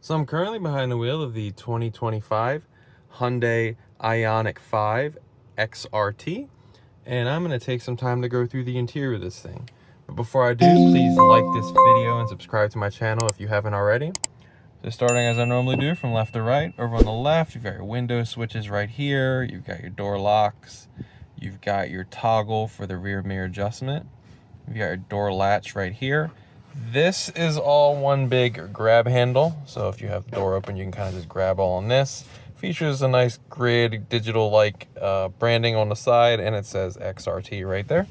So I'm currently behind the wheel of the 2025 Hyundai IONIQ 5 XRT, and I'm going to take some time to go through the interior of this thing. But before I do, please like this video and subscribe to my channel if you haven't already. So starting as I normally do from left to right, over on the left, you've got your window switches right here, you've got your door locks, you've got your toggle for the rear mirror adjustment, you've got your door latch right here. This is all one big grab handle, so if you have the door open, you can kind of just grab all on this. Features a nice grid digital-like branding on the side, and it says XRT right there.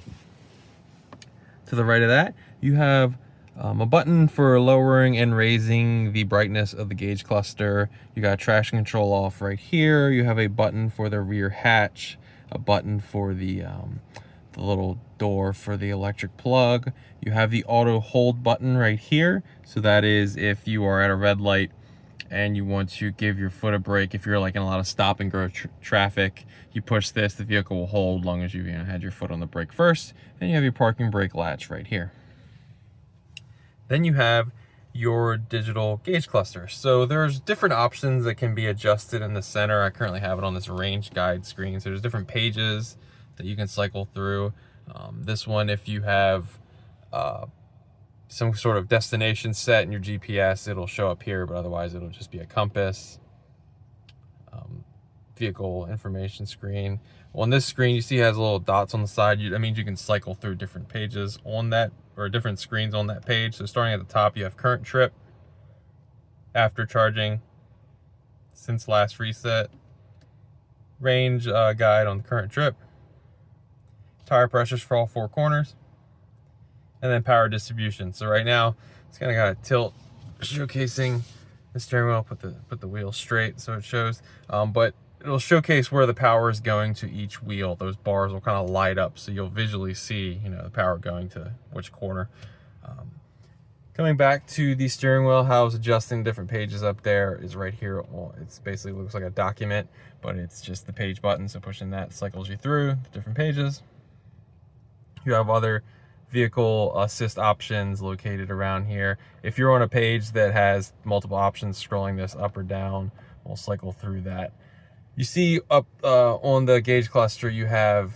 To the right of that, you have a button for lowering and raising the brightness of the gauge cluster. You got traction control off right here. You have a button for the rear hatch, a button for the little door for the electric plug. You have the auto hold button right here. So that is if you are at a red light and you want to give your foot a break. If you're like in a lot of stop and go traffic, you push this, the vehicle will hold long as you had your foot on the brake first. And you have your parking brake latch right here. Then you have your digital gauge cluster. So there's different options that can be adjusted in the center. I currently have it on this range guide screen. So there's different pages that you can cycle through. This one, if you have some sort of destination set in your GPS, it'll show up here, but otherwise it'll just be a compass. Vehicle information screen. On this screen, you see it has little dots on the side. That means you can cycle through different pages on that, or different screens on that page. So starting at the top, you have current trip, after charging, since last reset, range guide on the current trip, tire pressures for all four corners, and then power distribution. So right now it's kind of got a tilt, showcasing the steering wheel. Put the wheel straight so it shows, but it'll showcase where the power is going to each wheel. Those bars will kind of light up, so you'll visually see, the power going to which corner. Coming back to the steering wheel, how it's adjusting different pages up there is right here. Well, it's basically looks like a document, but it's just the page button. So pushing that cycles you through the different pages. You have other vehicle assist options located around here. If you're on a page that has multiple options, scrolling this up or down will cycle through that. You see up on the gauge cluster, you have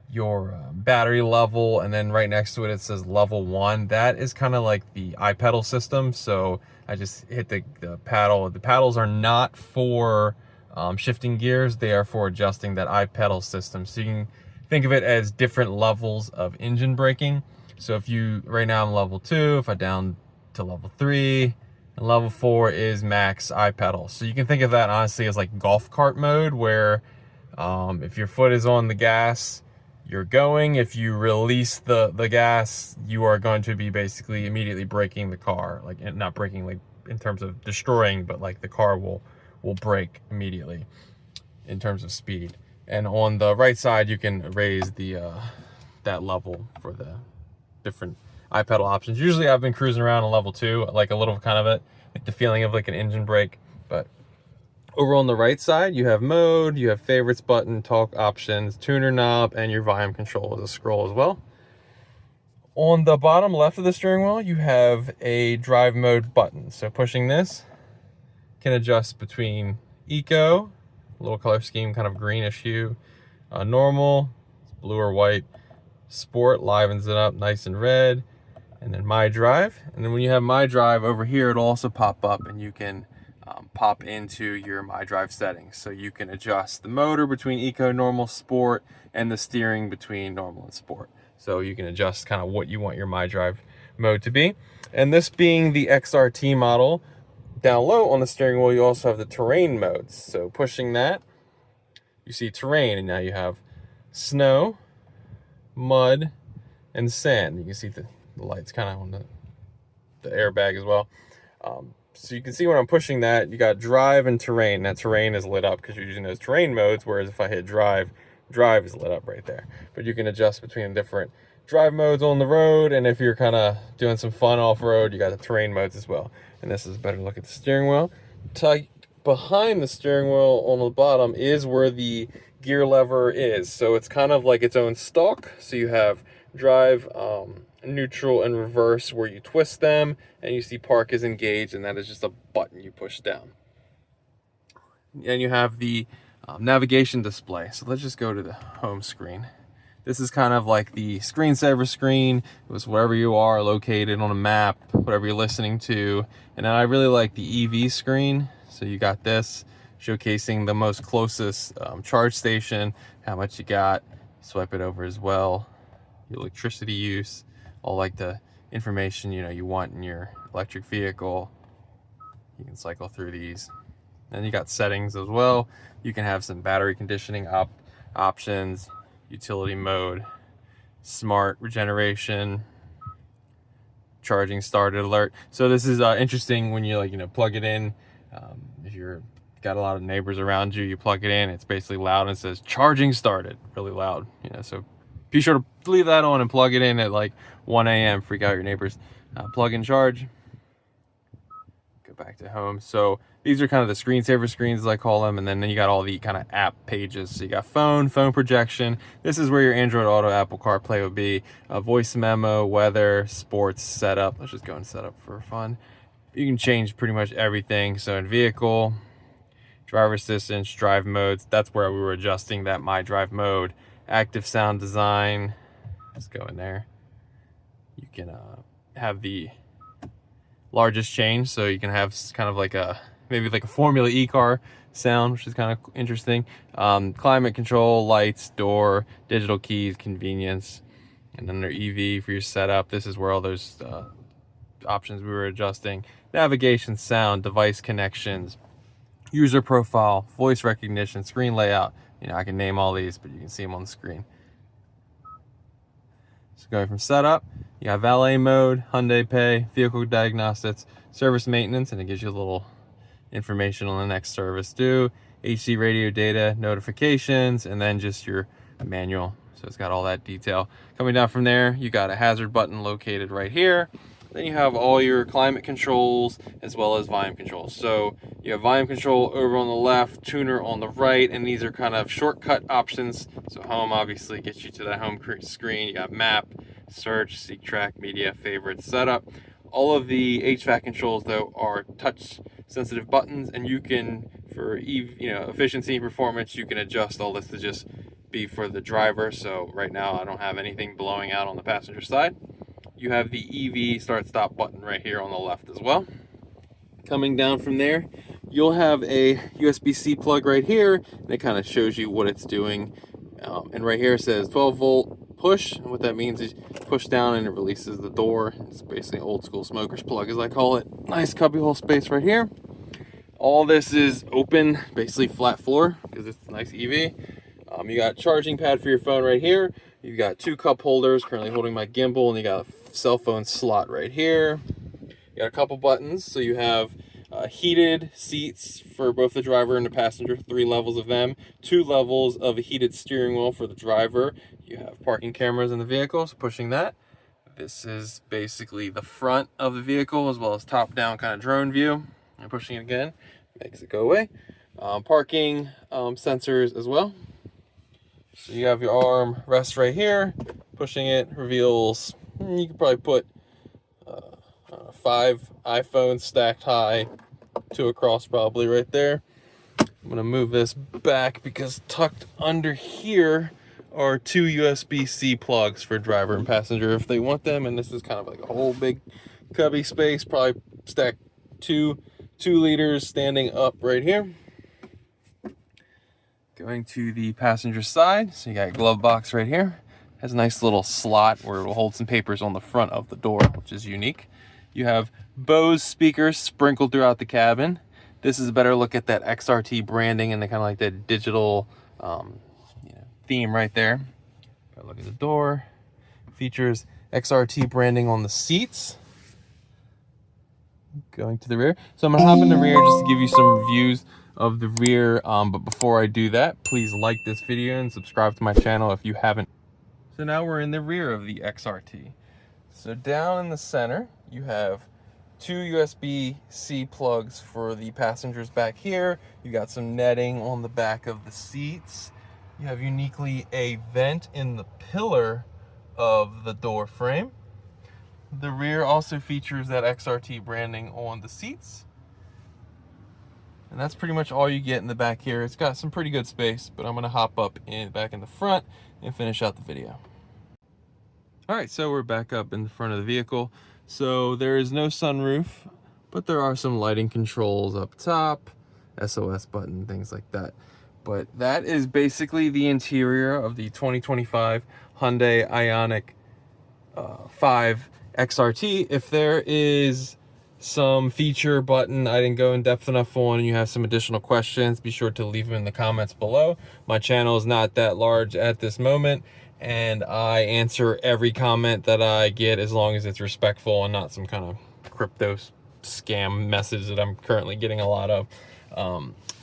your battery level, and then right next to it, it says level 1. That is kind of like the iPedal system. So I just hit the paddle. The paddles are not for shifting gears. They are for adjusting that iPedal system. So you can think of it as different levels of engine braking. So if right now I'm level 2, if I down to level 3, and level 4 is max iPedal. So you can think of that honestly as like golf cart mode, where if your foot is on the gas, you're going. If you release the gas, you are going to be basically immediately braking the car. Like, not braking like in terms of destroying, but like the car will brake immediately in terms of speed. And on the right side, you can raise that level for the different iPedal options. Usually I've been cruising around on level 2, like a little kind of it, like the feeling of like an engine brake. But over on the right side, you have mode, you have favorites button, talk options, tuner knob, and your volume control as a scroll as well. On the bottom left of the steering wheel, you have a drive mode button. So pushing this can adjust between eco, little color scheme, kind of greenish hue, normal, blue or white, sport livens it up nice and red, and then my drive. And then when you have my drive over here, it'll also pop up, and you can pop into your my drive settings. So you can adjust the motor between eco, normal, sport, and the steering between normal and sport. So you can adjust kind of what you want your my drive mode to be. And this being the XRT model, down low on the steering wheel, you also have the terrain modes. So pushing that, you see terrain, and now you have snow, mud, and sand. You can see the lights kind of on the airbag as well. So you can see when I'm pushing that, you got drive and terrain. That terrain is lit up because you're using those terrain modes, whereas if I hit drive is lit up right there. But you can adjust between different drive modes on the road, and if you're kind of doing some fun off-road, you got the terrain modes as well. And this is a better look at the steering wheel. Behind the steering wheel on the bottom is where the gear lever is. So it's kind of like its own stalk. So you have drive, neutral and reverse where you twist them, and you see park is engaged, and that is just a button you push down. And you have the navigation display. So let's just go to the home screen. This is kind of like the screensaver screen. It was wherever you are located on a map, whatever you're listening to. And then I really like the EV screen. So you got this showcasing the most closest charge station, how much you got. Swipe it over as well. Your electricity use, all like the information you want in your electric vehicle. You can cycle through these. Then you got settings as well. You can have some battery conditioning options, utility mode, smart regeneration, charging started alert. So this is interesting when you plug it in. If you're got a lot of neighbors around you, you plug it in, it's basically loud and it says charging started, really loud. So be sure to leave that on and plug it in at like 1 a.m. freak out your neighbors. Plug and charge. Go back to home. So these are kind of the screensaver screens, as I call them, and then you got all the kind of app pages. So you got phone projection. This is where your Android Auto, Apple CarPlay would be. Voice memo, weather, sports, setup. Let's just go and set up for fun. You can change pretty much everything. So in vehicle, driver assistance, drive modes. That's where we were adjusting that my drive mode. Active sound design. Let's go in there. You can have the largest change, so you can have kind of like maybe like a Formula E car sound, which is kind of interesting. Climate control, lights, door, digital keys, convenience, and then their EV for your setup. This is where all those options we were adjusting. Navigation, sound, device connections, user profile, voice recognition, screen layout. I can name all these, but you can see them on the screen. So going from setup, you have valet mode, Hyundai Pay, vehicle diagnostics, service maintenance, and it gives you a little information on the next service due, HC radio data, notifications, and then just your manual. So it's got all that detail. Coming down from there, you got a hazard button located right here. Then you have all your climate controls as well as volume controls. So you have volume control over on the left, tuner on the right, and these are kind of shortcut options. So home obviously gets you to that home screen. You got map, search, seek, track, media, favorites, setup. All of the HVAC controls though are touch sensitive buttons, and you can, for efficiency and performance, you can adjust all this to just be for the driver. So right now I don't have anything blowing out on the passenger side. You have the EV start stop button right here on the left as well. Coming down from there, you'll have a USB-C plug right here, and it kind of shows you what it's doing. And right here it says 12 volt push, and what that means is push down and it releases the door. It's basically an old school smoker's plug, as I call it. Nice cubbyhole space right here. All this is open, basically flat floor, because it's a nice EV. You got charging pad for your phone right here. You've got 2 cup holders, currently holding my gimbal, and you got a cell phone slot right here. You got a couple buttons, so you have heated seats for both the driver and the passenger, 3 levels of them, 2 levels of a heated steering wheel for the driver. You have parking cameras in the vehicle, so pushing that. This is basically the front of the vehicle, as well as top-down kind of drone view. And pushing it again makes it go away. Parking sensors as well. So you have your arm rest right here. Pushing it reveals, you could probably put 5 iPhones stacked high, 2 across probably right there. I'm gonna move this back because tucked under here are 2 USB-C plugs for driver and passenger if they want them. And this is kind of like a whole big cubby space, probably stacked 2 liters standing up right here. Going to the passenger side, so you got a glove box right here. Has a nice little slot where it will hold some papers on the front of the door, which is unique. You have Bose speakers sprinkled throughout the cabin. This is a better look at that XRT branding and the kind of like that digital theme right there. Got a look at the door. Features XRT branding on the seats. Going to the rear. So I'm gonna hop in the rear just to give you some views of the rear, but before I do that, please like this video and subscribe to my channel if you haven't. So now we're in the rear of the XRT. So down in the center, you have 2 USB-C plugs for the passengers back here. You got some netting on the back of the seats. You have uniquely a vent in the pillar of the door frame. The rear also features that XRT branding on the seats. And that's pretty much all you get in the back here. It's got some pretty good space, but I'm gonna hop up back in the front and finish out the video. All right, so we're back up in the front of the vehicle. So there is no sunroof, but there are some lighting controls up top, SOS button, things like that. But that is basically the interior of the 2025 Hyundai IONIQ 5 XRT. If there is some feature button I didn't go in depth enough on and you have some additional questions, be sure to leave them in the comments below. My channel is not that large at this moment, and I answer every comment that I get as long as it's respectful and not some kind of crypto scam message that I'm currently getting a lot of.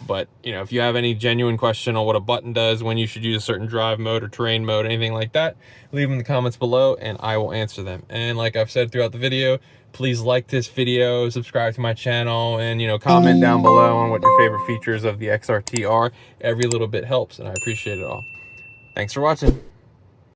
But you know, if you have any genuine question on what a button does, when you should use a certain drive mode or terrain mode, anything like that, leave them in the comments below and I will answer them. And like I've said throughout the video, please like this video, subscribe to my channel, and you know, comment down below on what your favorite features of the XRT are. Every little bit helps and I appreciate it all. Thanks for watching.